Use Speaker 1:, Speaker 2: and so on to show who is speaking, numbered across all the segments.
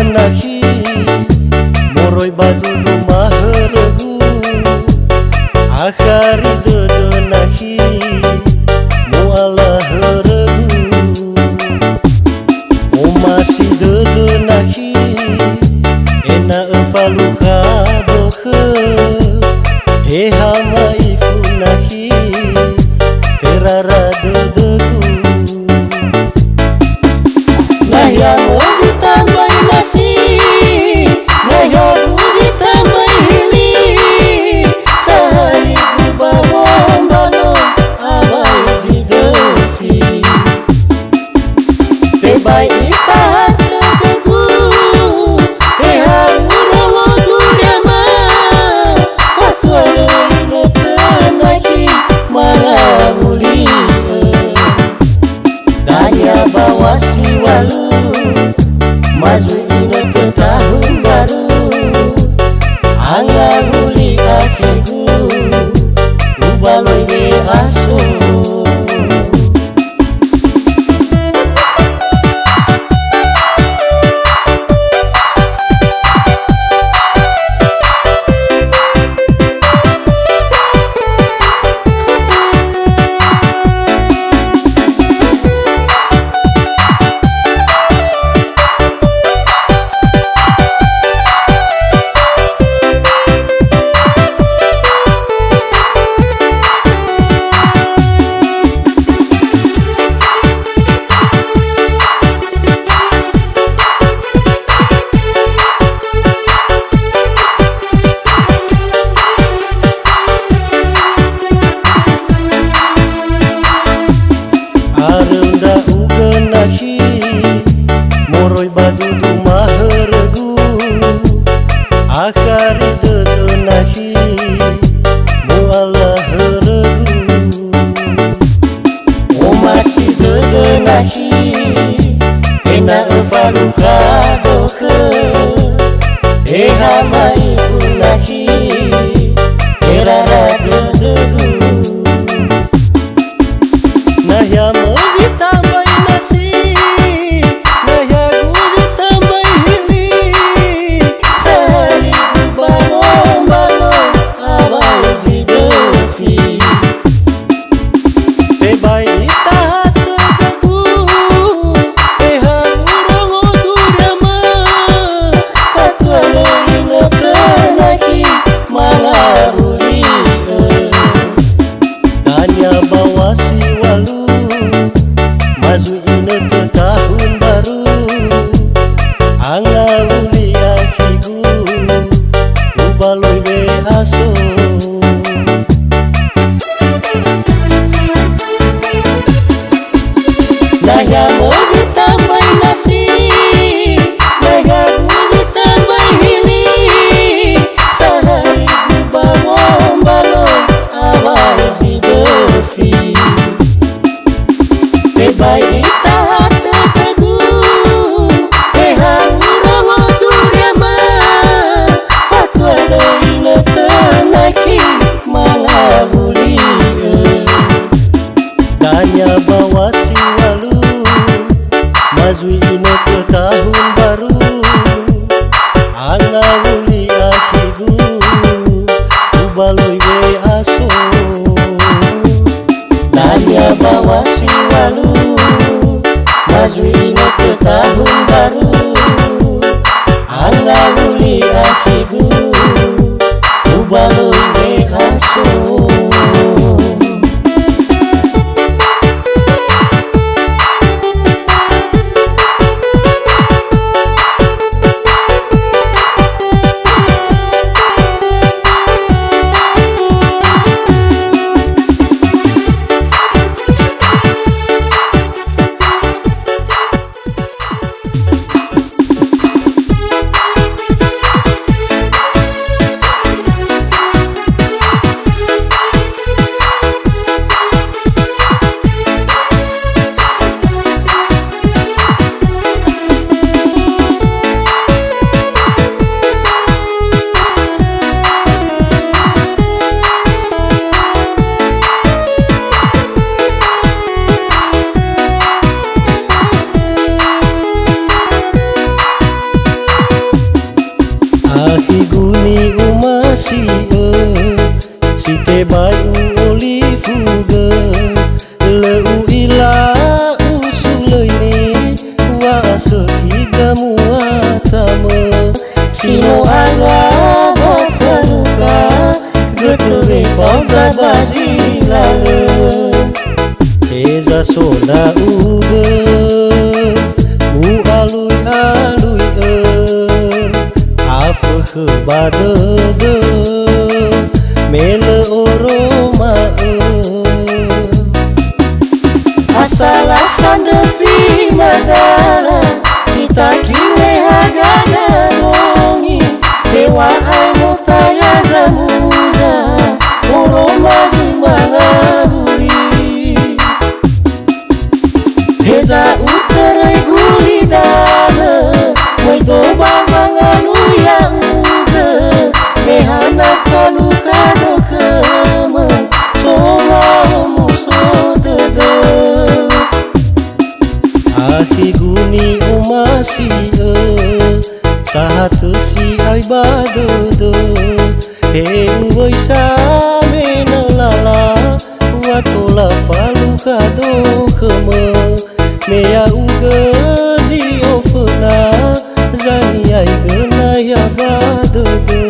Speaker 1: nahi moroi badudu maheregu akhari nahi muala heregu o masih nahi ena evaluka dohe hama ifu nahi terara degu naya mozi tambah nasi naya mozi tambah hili sehari kubawon bano abai zidofi tebai itahat degu ehang uromo durama fatwa loino tenaki malamuli danya bawasi walu maju ina ke tahun baru angga muli akiku ubaloi be aso arenda ugen nahi moroi badudu maheregu akhari nahi muala heregu o masih nahi ena evaluka dohe hama ifu nahi terara degu naya mozi tambah nasi naya guzi tambah hili sehari kubawon bano abai zidofi tebai itahat degu ehang uromo durama fatwa loino tenaki malamuli tanya bawasi walu maju ina ke tahun baru angga uli akiku ubaloi be aso naya mozi tambah nasi naya guzi tambah hili sehari kubawon bano abai zidofi tebai itahat degu ehang uromo durama fatwa loino tenaki malamuli tanya bawasi walu maju ina ke tahun baru angga uli akiku ubaloi be aso tanya bawasi walu maju ina ke tahun baru angga uli akiku ubaloi be aso Sino alwa bafaluka Geture pauda bazilale Eza sona uge alui alui Afah badede Mele oroma Asal-asal devi madara Sita kile hagana bongi Dewa aino taya zamuza Oroma zimanga huli Heza uterai gulidana Waido bamanganu ya uge Mehana faluka dokema Soma musodede Ahi guni umasi Sahat si ai badede He uwai same nalala Watola faluka dokema Meya uge zi ofena Zani ai gena ya badede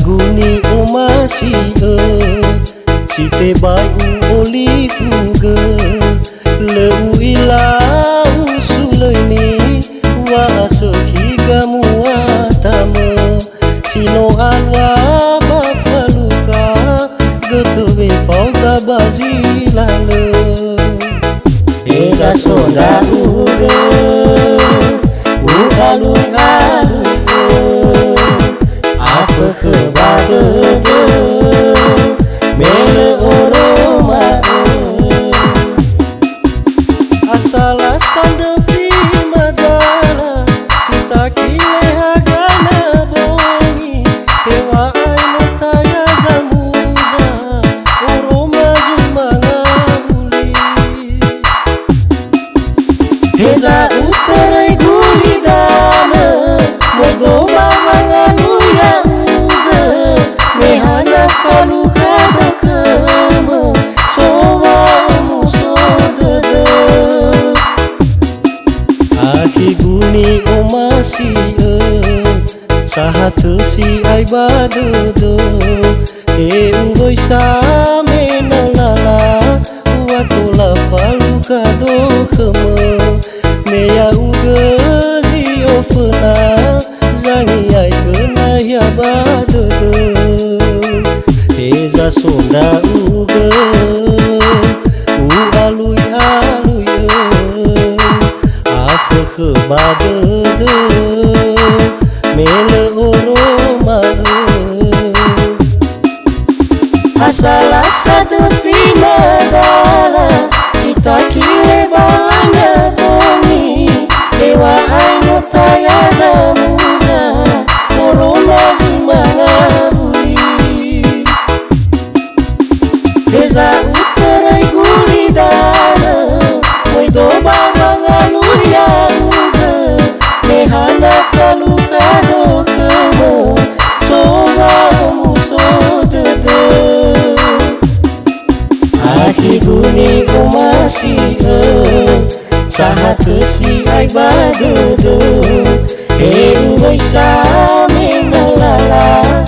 Speaker 1: Guni umasi Cite bai oli fuge Leu ilau sulaini Wa asohiga muatama Sino alwa bafaluka Getube fauda bazilale Ega soda uge Ugalui alui Afah badede Mele oroma Asal-asal devi madala Sita kile hagana bongi Dewa aino taya zamuza Oroma zumanga huli Heza uterai gulidana Waido bamanganu ya uge Mehana faluka dokema Soma musodede Ahi guni umasi Sahat si ai badede He uwai same nalala Watola faluka dokema Meya uge zi ofena Zangi ai gena ya badede Eza sonda uge alui alui Afah badede Mele oroma Asal-asal devi madara Sita kile bana bongi Dewa aino taya zamuza Oroma zimanga huli Heza uterai gulidana Waido bamanganu ya uge Mehana faluka dokema Soma musodede Ahi guni umasi Sahat si ai badede He uwai same nalala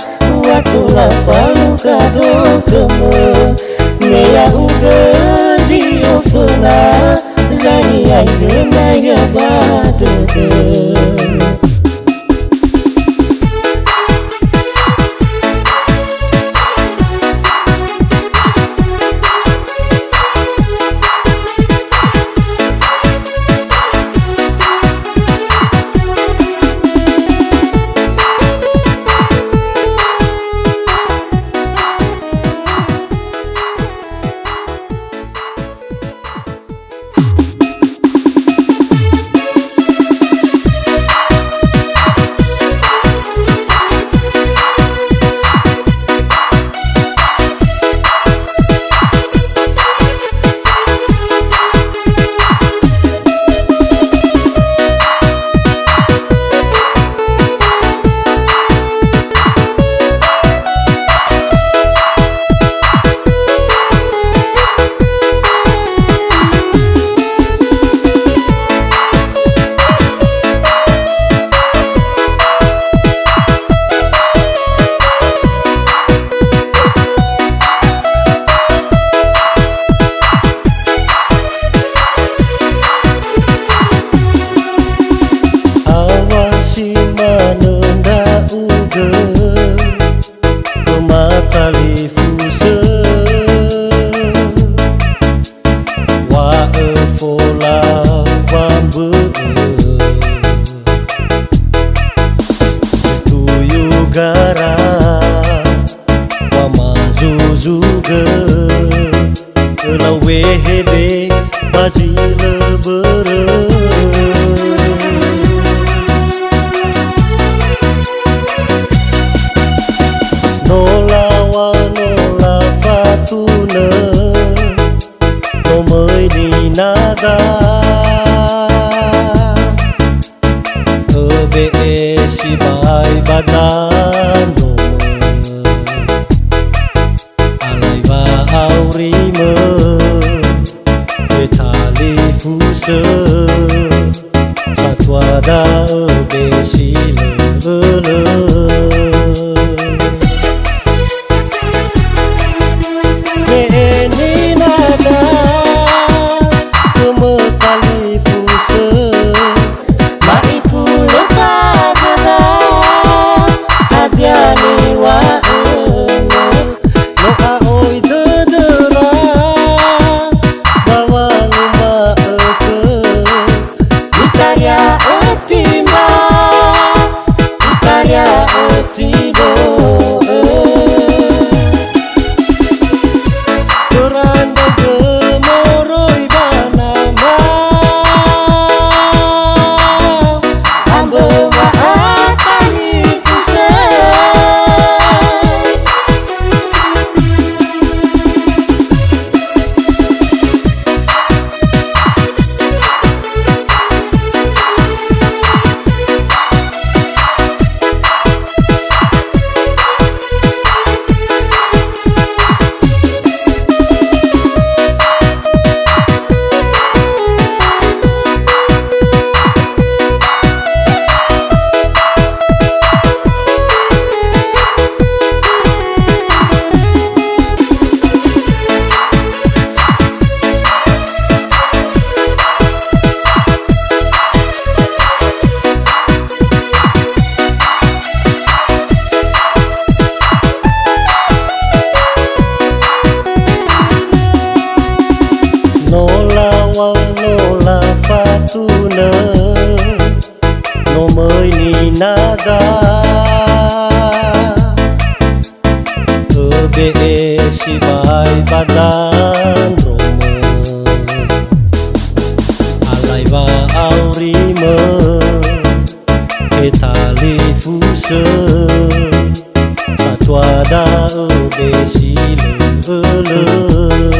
Speaker 1: Watola faluka dokema Meya uge zi ofena Zani ai gena ya badede tuyu gara mama zuzuga lawe hebe bajile bere nolawa nola fatuna no mới đi nada bê si bai badano alai va aurime etali fuse satwada bê si le nola fatuna no mới ni nada bê si bai badan rome alai va aurime etali fuse satwada bê si le